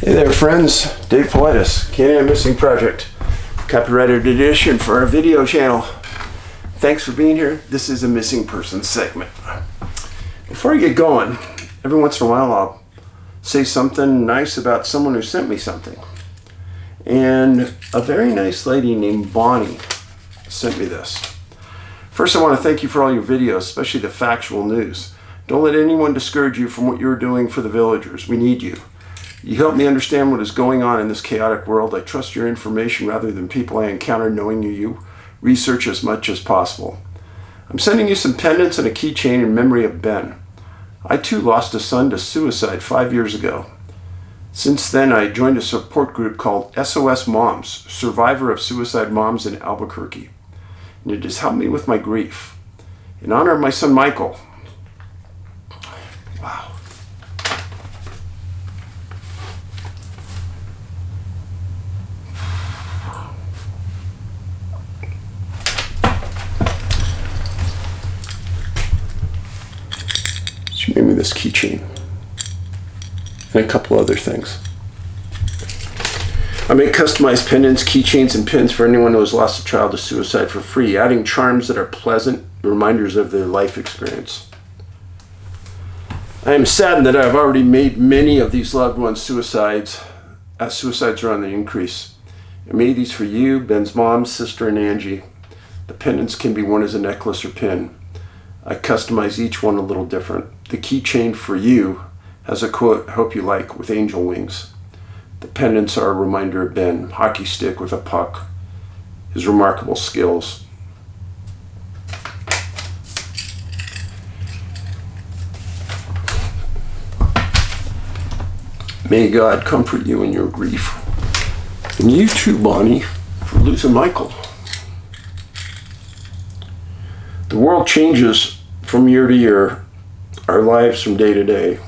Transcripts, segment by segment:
Hey there friends, Dave Paulides, Canadian Missing Project, copyrighted edition for our video channel. Thanks for being here. This is a missing person segment. Before I get going, every once in a while I'll say something nice about someone who sent me something. And a very nice lady named Bonnie sent me this. First, I want to thank you for all your videos, especially the factual news. Don't let anyone discourage you from what you're doing for the villagers. We need you. You help me understand what is going on in this chaotic world. I trust your information rather than people I encounter knowing you. Research as much as possible. I'm sending you some pendants and a keychain in memory of Ben. I too lost a son to suicide 5 years ago. Since then, I joined a support group called SOS Moms, Survivor of Suicide Moms in Albuquerque. And it has helped me with my grief. In honor of my son Michael. Wow. She made me this keychain and a couple other things. I make customized pendants, keychains, and pins for anyone who has lost a child to suicide for free, adding charms that are pleasant reminders of their life experience. I am saddened that I have already made many of these loved ones suicides, as suicides are on the increase. I made these for you, Ben's mom, sister, and Angie. The pendants can be worn as a necklace or pin. I customize each one a little different. The keychain for you has a quote, I hope you like, with angel wings. The pendants are a reminder of Ben, hockey stick with a puck, his remarkable skills. May God comfort you in your grief. And you too, Bonnie, for losing Michael. The world changes from year to year, our lives from day to day,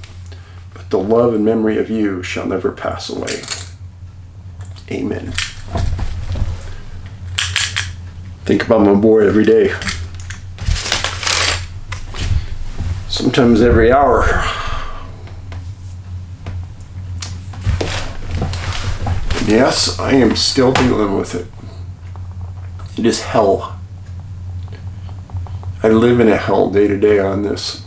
but the love and memory of you shall never pass away. Amen. Think about my boy every day. Sometimes every hour. And yes, I am still dealing with it. It is hell. I live in a hell day to day on this.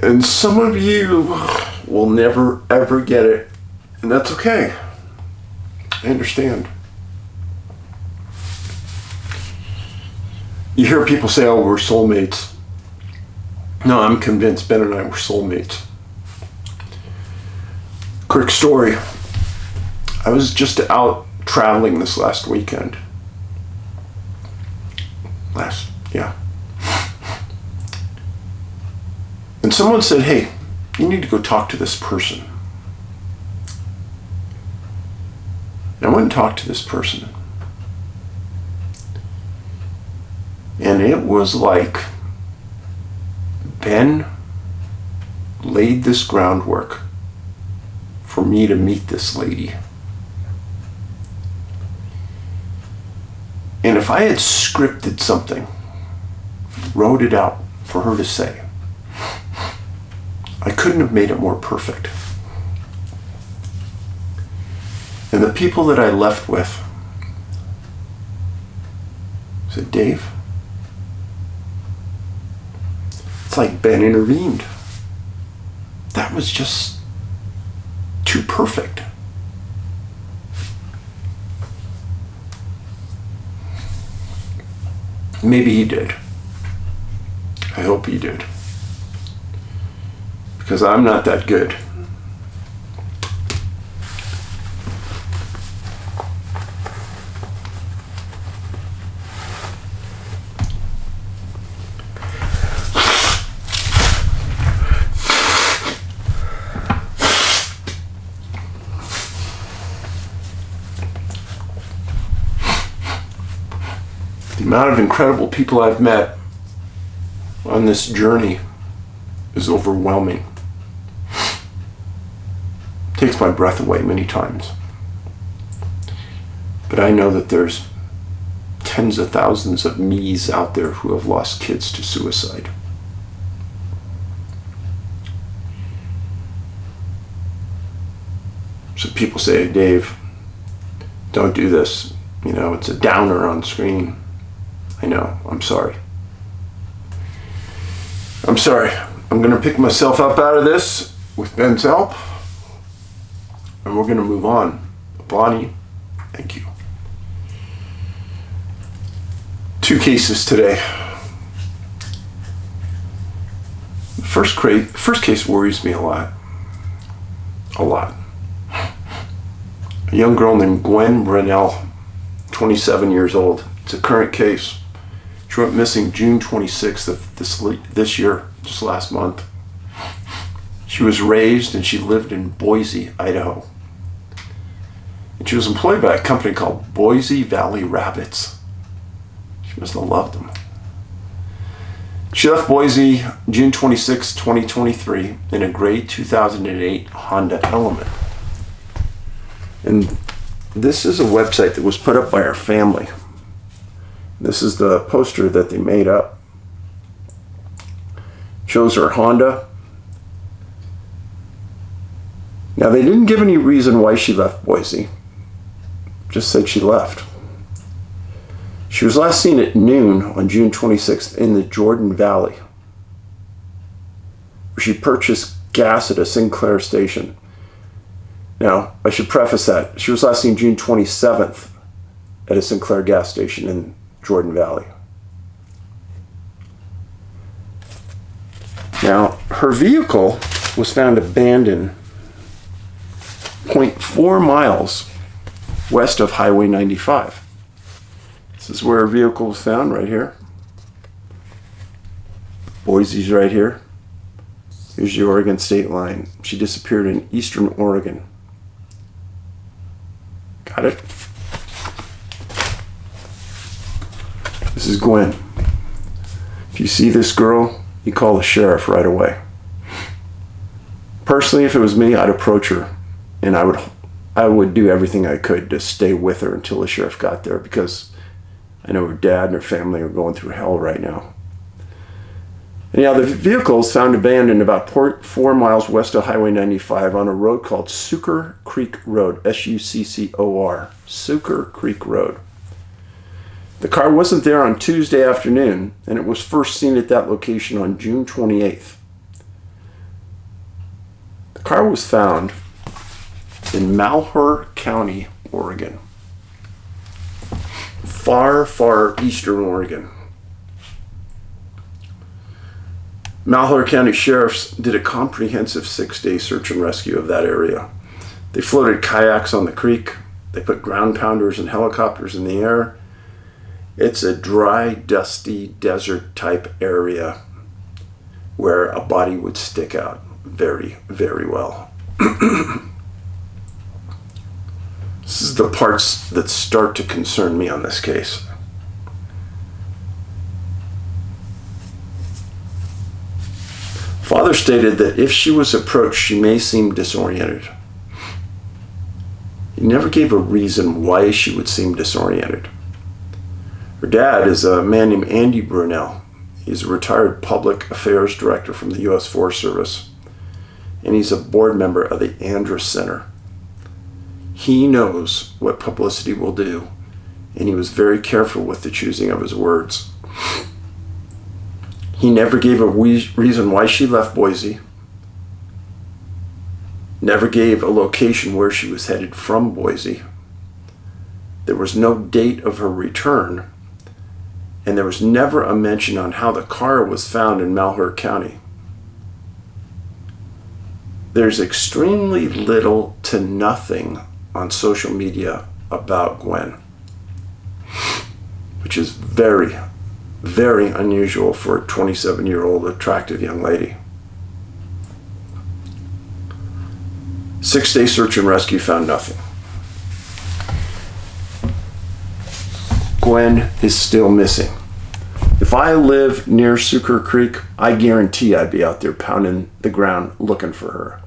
And some of you will never ever get it. And that's okay. I understand. You hear people say, oh, we're soulmates. No, I'm convinced Ben and I were soulmates. Quick story. I was just out traveling this last weekend. And someone said, hey, you need to go talk to this person. And I went and talked to this person. And it was like Ben laid this groundwork for me to meet this lady. And if I had scripted something, wrote it out for her to say, I couldn't have made it more perfect. And the people that I left with said, Dave, it's like Ben intervened. That was just too perfect. Maybe he did. I hope he did. Because I'm not that good. The amount of incredible people I've met on this journey is overwhelming. Takes my breath away many times. But I know that there's tens of thousands of me's out there who have lost kids to suicide. So people say, Dave, don't do this. You know, it's a downer on screen. I know, I'm sorry. I'm sorry. I'm gonna pick myself up out of this with Ben's help, and we're gonna move on. Bonnie, thank you. 2 cases today. The first case worries me a lot. A lot. A young girl named Gwen Brunelle, 27 years old. It's a current case. She went missing June 26th of this year, just last month. She was raised and she lived in Boise, Idaho. And she was employed by a company called Boise Valley Rabbits. She must have loved them. She left Boise June 26, 2023 in a gray 2008 Honda Element. And this is a website that was put up by her family. This is the poster that they made up. Shows her Honda. Now, they didn't give any reason why she left Boise. Just said she left. She was last seen at noon on June 26th in the Jordan Valley, where she purchased gas at a Sinclair station. Now, I should preface that. She was last seen June 27th at a Sinclair gas station in Jordan Valley. Now, her vehicle was found abandoned 0.4 miles west of Highway 95. This is where her vehicle was found, right here. Boise's right here. Here's the Oregon state line. She disappeared in eastern Oregon. Got it? This is Gwen. If you see this girl, you call the sheriff right away. Personally, if it was me, I'd approach her, and I would do everything I could to stay with her until the sheriff got there, because I know her dad and her family are going through hell right now. Anyhow, the vehicle is found abandoned about 4 miles west of Highway 95 on a road called Sucker Creek Road, S-U-C-C-O-R, Sucker Creek Road. The car wasn't there on Tuesday afternoon, and it was first seen at that location on June 28th. The car was found in Malheur County, Oregon. Far, far eastern Oregon. Malheur County sheriffs did a comprehensive 6-day search and rescue of that area. They floated kayaks on the creek. They put ground pounders and helicopters in the air. It's a dry, dusty, desert type area where a body would stick out very, very well. This is the parts that start to concern me on this case. Father stated that if she was approached, she may seem disoriented. He never gave a reason why she would seem disoriented. Her dad is a man named Aidan Brunelle. He's a retired public affairs director from the U.S. Forest Service, and he's a board member of the Andrus Center. He knows what publicity will do, and he was very careful with the choosing of his words. He never gave a reason why she left Boise, never gave a location where she was headed from Boise. There was no date of her return, and there was never a mention on how the car was found in Malheur County. There's extremely little to nothing on social media about Gwen, which is very, very unusual for a 27-year-old attractive young lady. 6-day search and rescue found nothing. Gwen is still missing. If I live near Sucker Creek, I guarantee I'd be out there pounding the ground looking for her.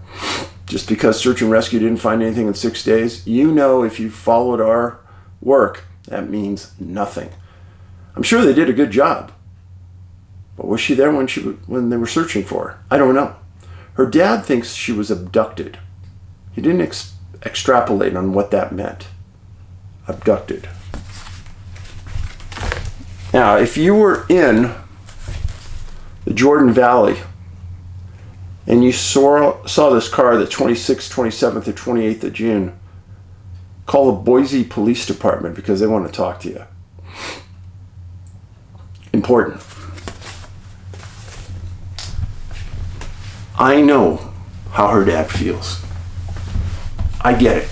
Just because search and rescue didn't find anything in 6 days, you know, if you followed our work, that means nothing. I'm sure they did a good job. But was she there when they were searching for her? I don't know. Her dad thinks she was abducted. He didn't extrapolate on what that meant. Abducted. Now, if you were in the Jordan Valley and you saw this car the 26th, 27th, or 28th of June, call the Boise Police Department because they want to talk to you. Important. I know how her dad feels. I get it.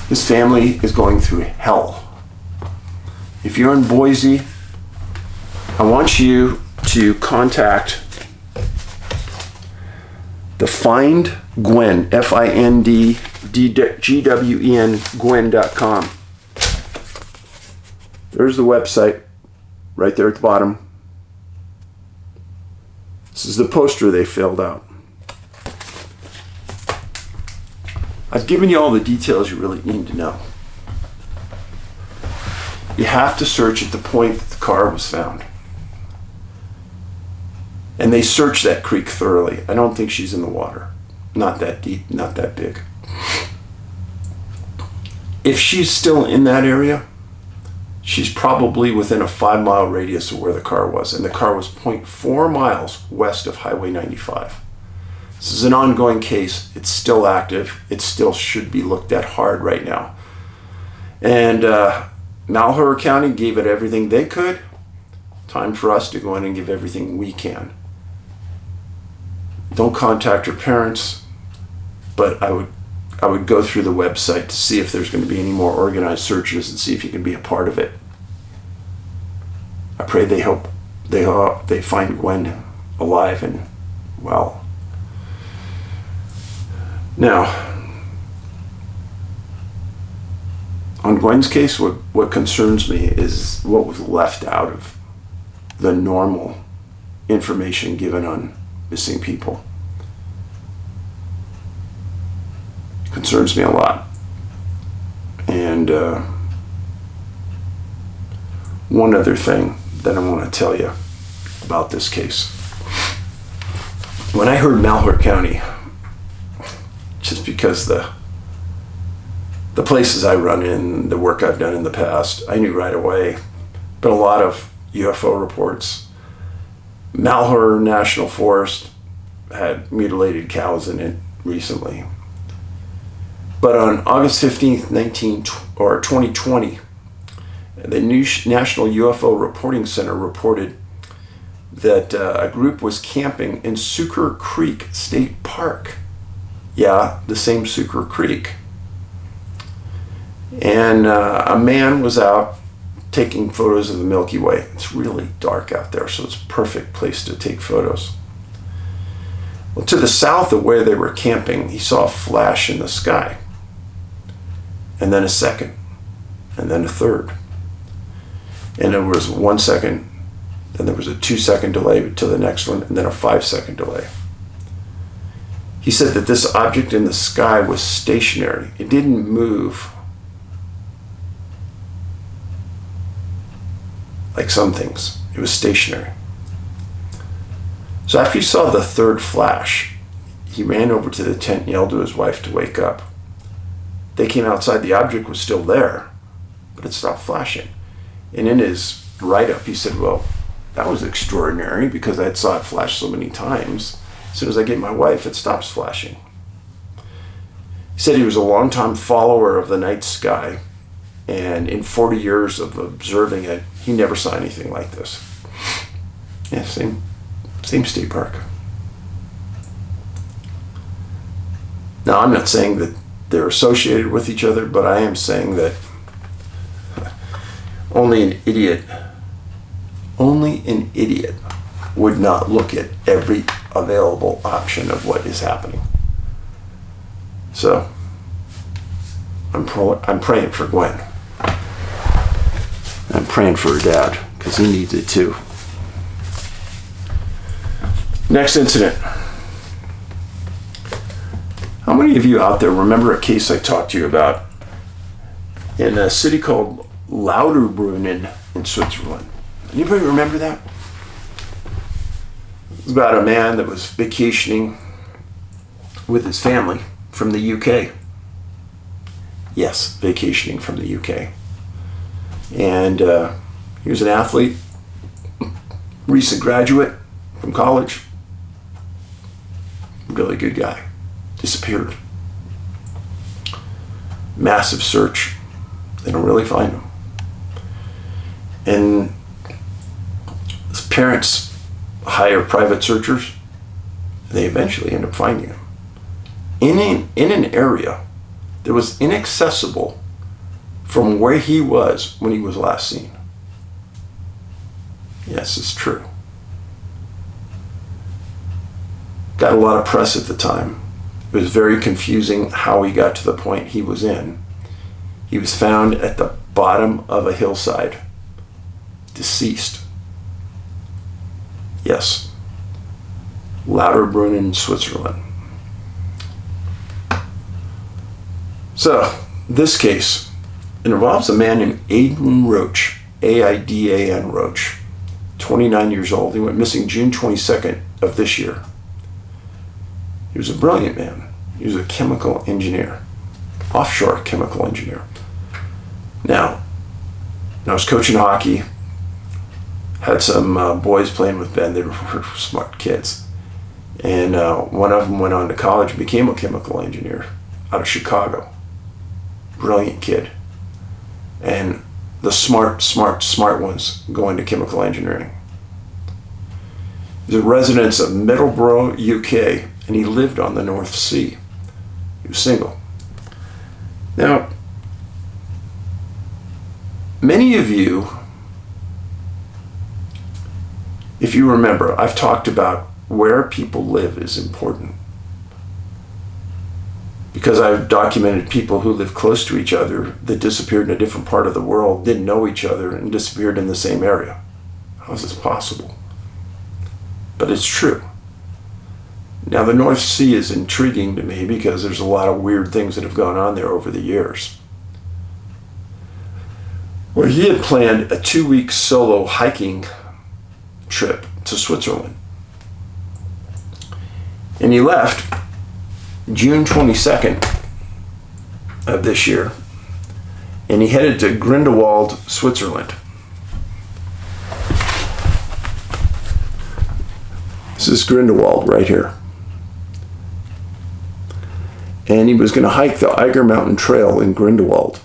His family is going through hell. If you're in Boise, I want you to contact the Find Gwen, FINDGWEN, Gwen.com. There's the website right there at the bottom. This is the poster they filled out. I've given you all the details you really need to know. You have to search at the point that the car was found. And they searched that creek thoroughly. I don't think she's in the water. Not that deep, not that big. If she's still in that area, she's probably within a 5-mile radius of where the car was. And the car was 0.4 miles west of Highway 95. This is an ongoing case. It's still active. It still should be looked at hard right now. And Malheur County gave it everything they could. Time for us to go in and give everything we can. Don't contact her parents, but I would go through the website to see if there's going to be any more organized searches and see if you can be a part of it. I pray they find Gwen alive and well. Now, on Gwen's case, what concerns me is what was left out of the normal information given on missing people. Concerns me a lot. And one other thing that I want to tell you about this case. When I heard Malheur County, just because the places I run in, the work I've done in the past, I knew right away. But a lot of UFO reports. Malheur National Forest had mutilated cows in it recently. But on August 15th, 2020, the National UFO Reporting Center reported that a group was camping in Sucker Creek State Park. Yeah, the same Sucker Creek. And a man was out taking photos of the Milky Way. It's really dark out there, so it's a perfect place to take photos. Well, to the south of where they were camping, he saw a flash in the sky. And then a second. And then a third. And there was 1 second. Then there was a 2-second delay to the next one, and then a 5-second delay. He said that this object in the sky was stationary. It didn't move like some things. It was stationary. So after he saw the third flash, he ran over to the tent and yelled to his wife to wake up. They came outside. The object was still there, but it stopped flashing. And in his write-up, he said, well, that was extraordinary because I had saw it flash so many times. As soon as I get my wife, it stops flashing. He said he was a long-time follower of the night sky, and in 40 years of observing it, he never saw anything like this. Yeah, same state park. Now, I'm not saying that they're associated with each other, but I am saying that only an idiot would not look at every available option of what is happening. So, I'm praying for Gwen. I'm praying for her dad, because he needs it too. Next incident. How many of you out there remember a case I talked to you about in a city called Lauterbrunnen in Switzerland? Anybody remember that? It was about a man that was vacationing with his family from the UK. Yes, vacationing from the UK. And he was an athlete, recent graduate from college. Really good guy. Disappeared. Massive search. They don't really find him. And his parents hire private searchers. They eventually end up finding him in an area that was inaccessible from where he was when he was last seen. Yes, it's true. Got a lot of press at the time. It was very confusing how he got to the point he was in. He was found at the bottom of a hillside, deceased. Yes, Lauterbrunnen, Switzerland. So, this case, it involves a man named Aidan Roche, A-I-D-A-N Roche, 29 years old. He went missing June 22nd of this year. He was a brilliant man. He was a chemical engineer, offshore chemical engineer. Now, I was coaching hockey, had some boys playing with Ben. They were smart kids. And one of them went on to college and became a chemical engineer out of Chicago. Brilliant kid. And the smart ones go into chemical engineering. He's a resident of Middlesbrough, UK, and he lived on the North Sea. He was single. Now, many of you, if you remember, I've talked about where people live is important. Because I've documented people who live close to each other that disappeared in a different part of the world, didn't know each other, and disappeared in the same area. How is this possible? But it's true. Now, the North Sea is intriguing to me because there's a lot of weird things that have gone on there over the years. Well, he had planned a 2-week solo hiking trip to Switzerland. And he left June 22nd of this year, and he headed to Grindelwald, Switzerland. This is Grindelwald right here. And he was going to hike the Eiger Mountain Trail in Grindelwald.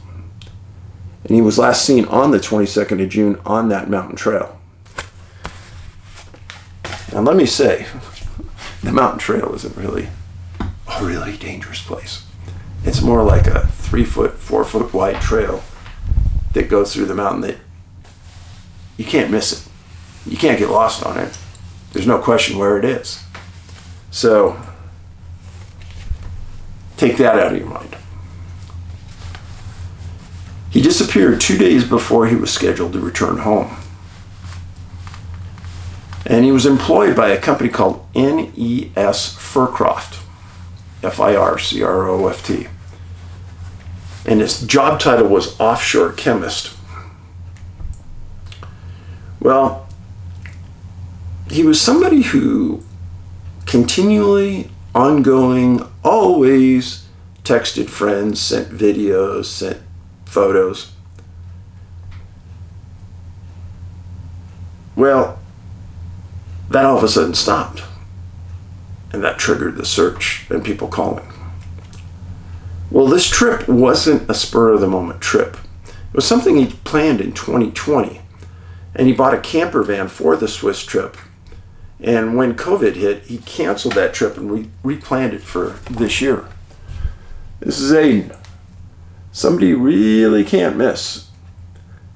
And he was last seen on the 22nd of June on that mountain trail. Now let me say, the mountain trail isn't really a really dangerous place. It's more like a 3-foot, 4-foot wide trail that goes through the mountain that you can't miss it. You can't get lost on it. There's no question where it is. So, take that out of your mind. He disappeared 2 days before he was scheduled to return home. And he was employed by a company called NES Fircroft, F-I-R-C-R-O-F-T. And his job title was offshore chemist. Well, he was somebody who continually, ongoing, always texted friends, sent videos, sent photos. Well, that all of a sudden stopped. And that triggered the search and people calling. Well, this trip wasn't a spur-of-the-moment trip. It was something he planned in 2020. And he bought a camper van for the Swiss trip. And when COVID hit, he canceled that trip and replanned it for this year. This is Aidan. Somebody you really can't miss.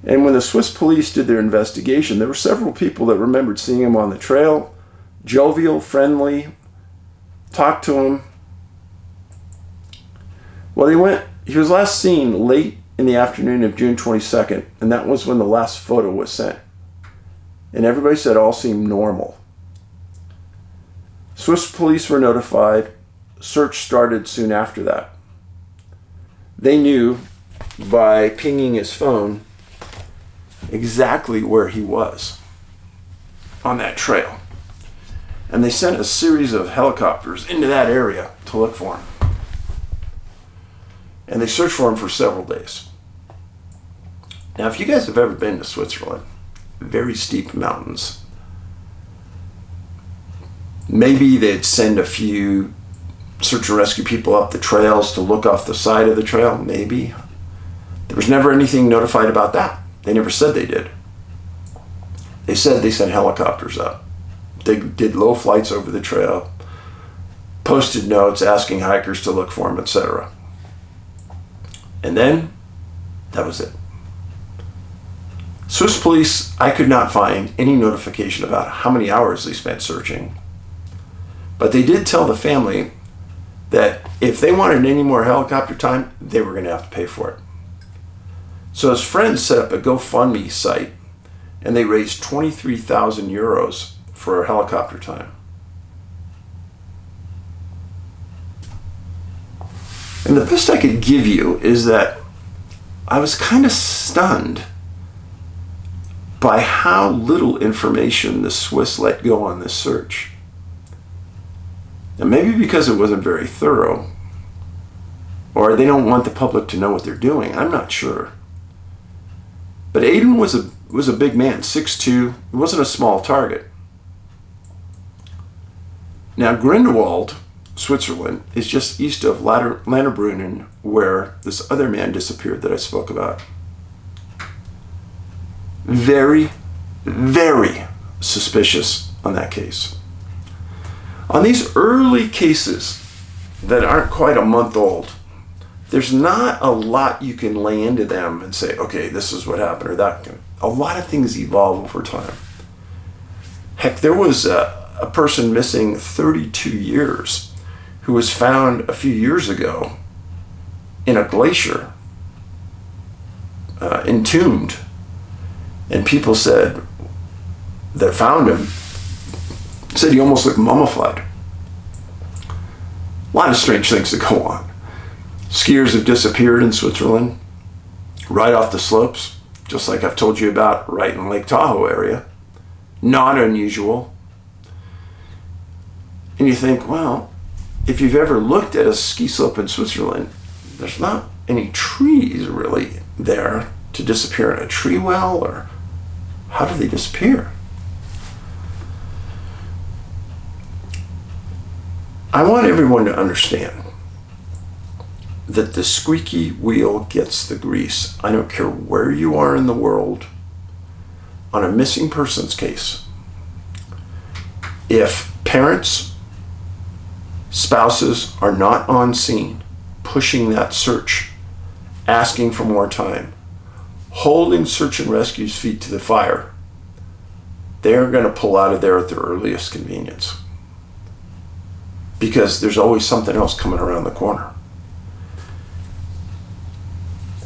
And when the Swiss police did their investigation, there were several people that remembered seeing him on the trail, jovial, friendly, talked to him. Well, he was last seen late in the afternoon of June 22nd, and that was when the last photo was sent. And everybody said all seemed normal. Swiss police were notified. Search started soon after that. They knew by pinging his phone exactly where he was on that trail. And they sent a series of helicopters into that area to look for him. And they searched for him for several days. Now, if you guys have ever been to Switzerland, very steep mountains, maybe they'd send a few search and rescue people up the trails to look off the side of the trail, maybe. There was never anything notified about that. They never said they did. They said they sent helicopters up. They did low flights over the trail, posted notes asking hikers to look for them, etc. And then, that was it. Swiss police, I could not find any notification about how many hours they spent searching. But they did tell the family that if they wanted any more helicopter time, they were going to have to pay for it. So his friends set up a GoFundMe site, and they raised 23,000 euros for helicopter time. And the best I could give you is that I was kind of stunned by how little information the Swiss let go on this search. And maybe because it wasn't very thorough, or they don't want the public to know what they're doing, I'm not sure. But Aidan was a big man, 6'2", he wasn't a small target. Now Grindelwald, Switzerland, is just east of Landerbrunnen, where this other man disappeared that I spoke about. Very, very suspicious on that case. On these early cases that aren't quite a month old, there's not a lot you can lay into them and say, okay, this is what happened or that. A lot of things evolve over time. Heck, there was a person missing 32 years who was found a few years ago in a glacier, entombed. And people said that found him, said he almost looked mummified. A lot of strange things that go on. Skiers have disappeared in Switzerland, right off the slopes, just like I've told you about right in Lake Tahoe area. Not unusual. And you think, well, if you've ever looked at a ski slope in Switzerland, there's not any trees really there to disappear in a tree well, or how do they disappear? I want everyone to understand that the squeaky wheel gets the grease. I don't care where you are in the world on a missing persons case. If parents, spouses are not on scene, pushing that search, asking for more time, holding search and rescue's feet to the fire, they're going to pull out of there at their earliest convenience. Because there's always something else coming around the corner.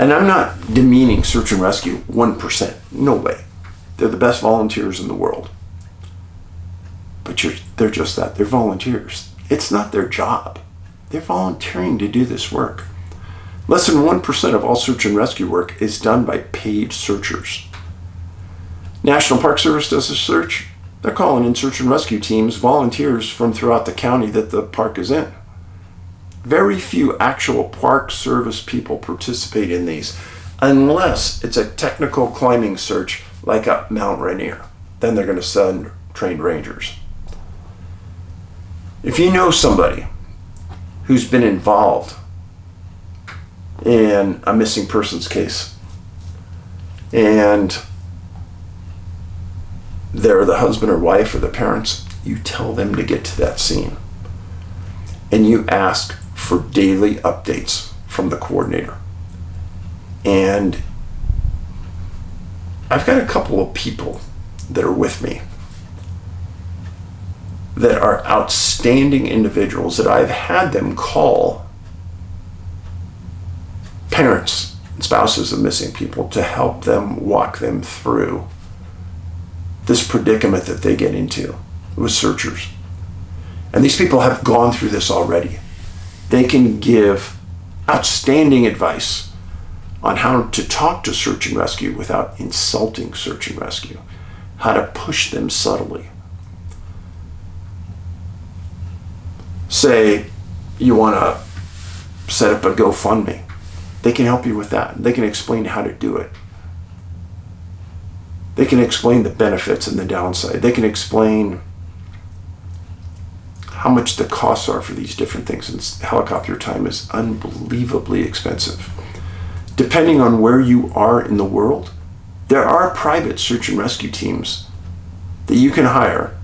And I'm not demeaning search and rescue 1%. No way. They're the best volunteers in the world. But they're just that. They're volunteers. It's not their job. They're volunteering to do this work. Less than 1% of all search and rescue work is done by paid searchers. National Park Service does a search. They're calling in search and rescue teams, volunteers from throughout the county that the park is in. Very few actual Park Service people participate in these, unless it's a technical climbing search like up Mount Rainier. Then they're going to send trained rangers. If you know somebody who's been involved in a missing persons case, and they're the husband or wife or the parents, you tell them to get to that scene. And you ask for daily updates from the coordinator. And I've got a couple of people that are with me that are outstanding individuals that I've had them call parents and spouses of missing people to help them walk them through this predicament that they get into with searchers. And these people have gone through this already. They can give outstanding advice on how to talk to search and rescue without insulting search and rescue, how to push them subtly. Say you want to set up a GoFundMe. They can help you with that. They can explain how to do it. They can explain the benefits and the downside. They can explain how much the costs are for these different things. And helicopter time is unbelievably expensive. Depending on where you are in the world, there are private search and rescue teams that you can hire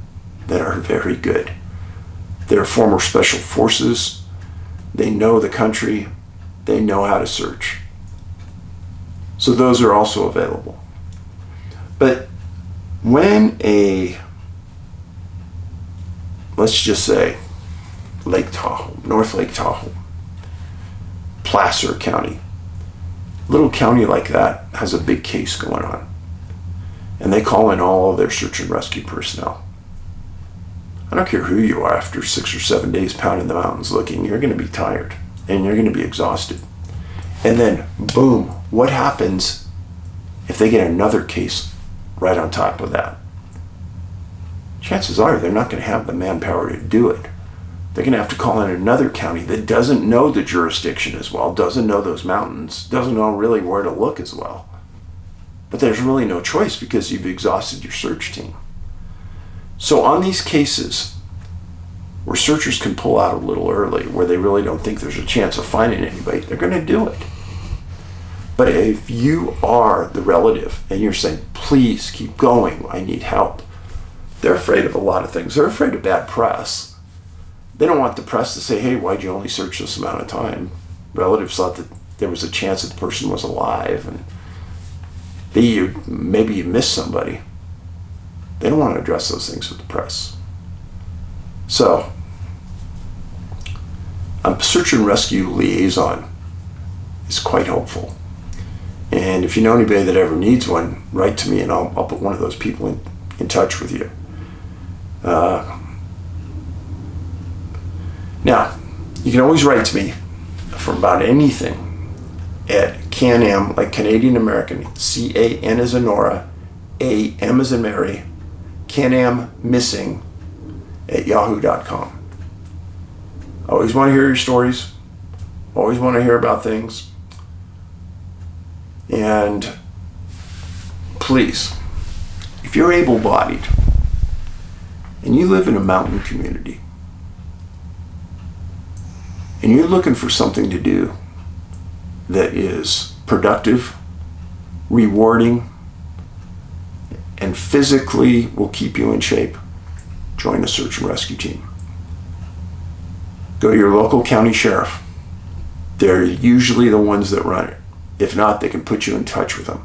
that are very good. They're former special forces. They know the country. They know how to search. So those are also available. But when let's just say Lake Tahoe, North Lake Tahoe, Placer County, little county like that has a big case going on, and they call in all of their search and rescue personnel. I don't care who you are, after 6 or 7 days pounding the mountains looking, you're going to be tired and you're going to be exhausted. And then boom, what happens if they get another case right on top of that? Chances are they're not going to have the manpower to do it. They're going to have to call in another county that doesn't know the jurisdiction as well, doesn't know those mountains, doesn't know really where to look as well. But there's really no choice because you've exhausted your search team. So on these cases where searchers can pull out a little early, where they really don't think there's a chance of finding anybody, they're going to do it. But if you are the relative and you're saying, please keep going, I need help, they're afraid of a lot of things. They're afraid of bad press. They don't want the press to say, hey, why'd you only search this amount of time? Relatives thought that there was a chance that the person was alive, and maybe you missed somebody. They don't want to address those things with the press. So, a search and rescue liaison is quite helpful. And if you know anybody that ever needs one, write to me and I'll put one of those people in touch with you. Now, you can always write to me for about anything at CanAm, like Canadian American, C-A-N as in Nora, A-M as in Mary, CanAm Missing at yahoo.com. I always want to hear your stories. Always want to hear about things. And please, if you're able-bodied and you live in a mountain community and you're looking for something to do that is productive, rewarding, and physically will keep you in shape, join a search and rescue team. Go to your local county sheriff. They're usually the ones that run it. If not, they can put you in touch with them.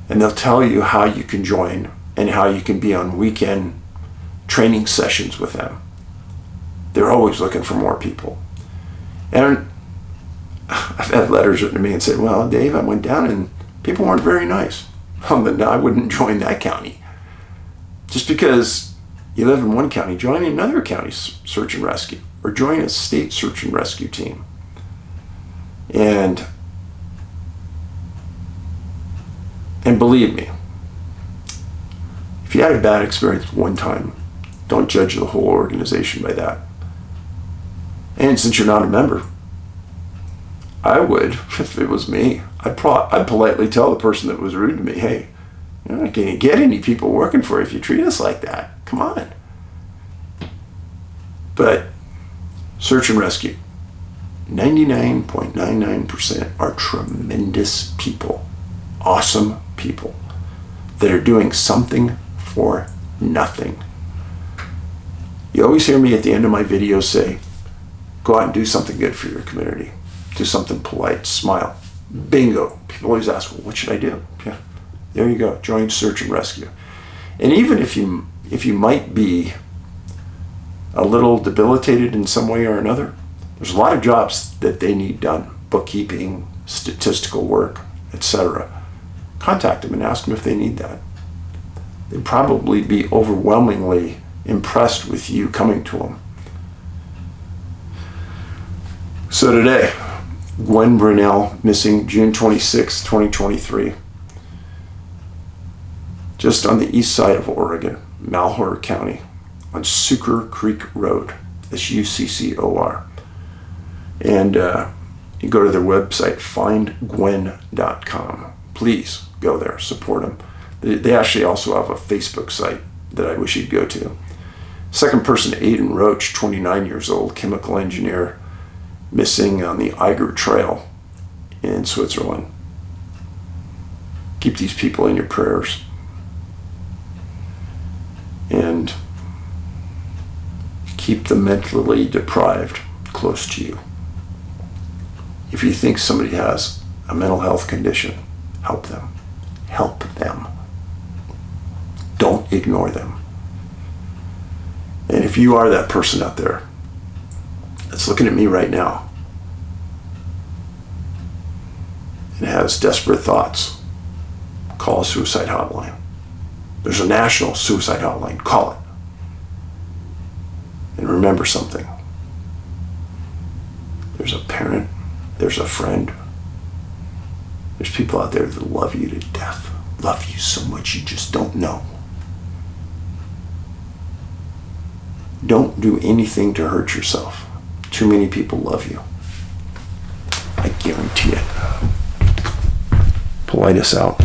And they'll tell you how you can join and how you can be on weekend training sessions with them. They're always looking for more people. And I've had letters written to me and said, well, Dave, I went down and people weren't very nice. Well, then I wouldn't join that county. Just because you live in one county, join another county's search and rescue, or join a state search and rescue team. And believe me, if you had a bad experience one time, don't judge the whole organization by that. And since you're not a member, I would, if it was me, I'd politely tell the person that was rude to me, hey, you're not going to get any people working for you if you treat us like that. Come on. But search and rescue, 99.99% are tremendous people, awesome people that are doing something for nothing. You always hear me at the end of my videos say, go out and do something good for your community. Do something polite, smile. Bingo. People always ask, well, what should I do? Yeah, there you go. Join search and rescue. And even if you might be a little debilitated in some way or another, there's a lot of jobs that they need done. Bookkeeping, statistical work, etc. Contact them and ask them if they need that. They'd probably be overwhelmingly impressed with you coming to them. So today, Gwen Brunelle, missing June 26, 2023. Just on the east side of Oregon, Malheur County, on Sucker Creek Road. S-U-C-C-O-R. And you go to their website, findgwen.com. Please go there, support them. They actually also have a Facebook site that I wish you'd go to. Second person, Aidan Roche, 29 years old, chemical engineer, missing on the Eiger Trail in Switzerland. Keep these people in your prayers. And keep the mentally deprived close to you. If you think somebody has a mental health condition, help them. Help them. Don't ignore them. And if you are that person out there that's looking at me right now and has desperate thoughts, call a suicide hotline. There's a national suicide hotline. Call it. And remember something. There's a parent. There's a friend. There's people out there that love you to death. Love you so much you just don't know. Don't do anything to hurt yourself. Too many people love you. I guarantee it. Paulides out.